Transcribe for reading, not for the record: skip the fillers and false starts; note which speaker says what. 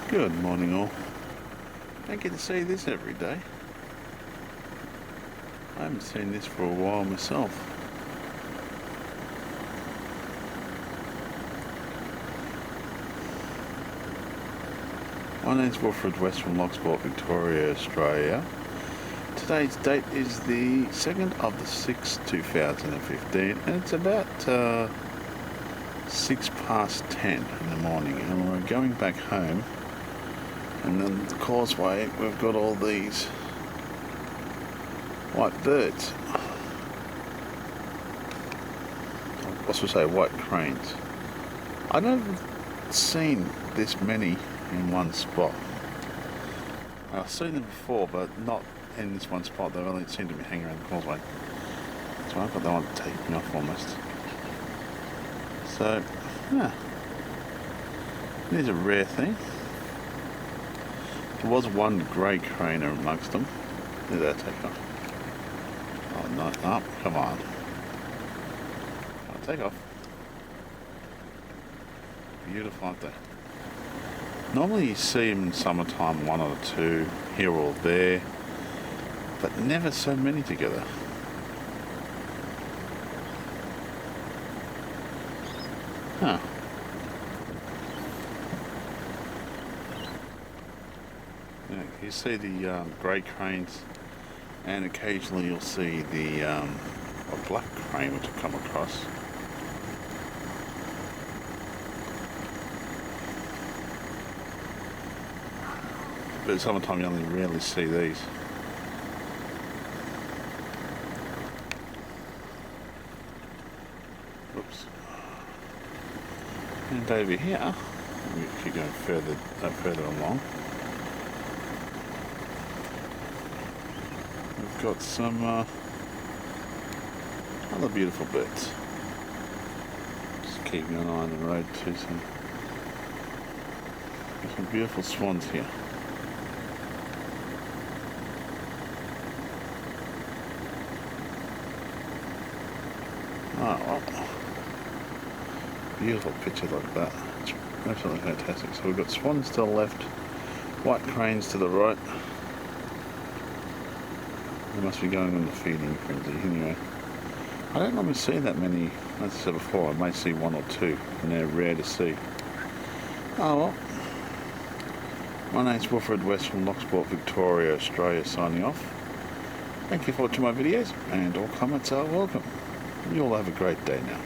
Speaker 1: Good morning all. Don't get to see this every day. I haven't seen this for a while myself. My name's Wilfred West from Loch, Victoria, Australia. Today's date is the 2nd of the 6th, 2015, and it's about 6 past 10 in the morning, and we're going back home. And then the causeway, we've got all these white birds. I should say white cranes. I've never seen this many in one spot. I've seen them before, but not in this one spot. They only seem to be hanging around the causeway. So I've got that one taking off almost. So, yeah. It is a rare thing. There was one grey crane amongst them. Did that take off? Oh no, no, come on. I'll take off. Beautiful, aren't they? Normally you see them in summertime, one or two, here or there, but never so many together. Huh. Yeah, you see the grey cranes, and occasionally you'll see the a black crane which will come across. But in summertime you only rarely see these. Oops. And over here, if you go further along, we've got some other beautiful birds. Just keeping an eye on the road too. Some beautiful swans here. Oh, well. Beautiful picture like that. It's absolutely fantastic. So we've got swans to the left, white cranes to the right. They must be going on the feeding frenzy anyway. I don't normally see that many, as I said before. I may see one or two, and they're rare to see. Oh well. My name's Wilfred West from Loch, Victoria, Australia, signing off. Thank you for watching my videos, and all comments are welcome. You all have a great day now.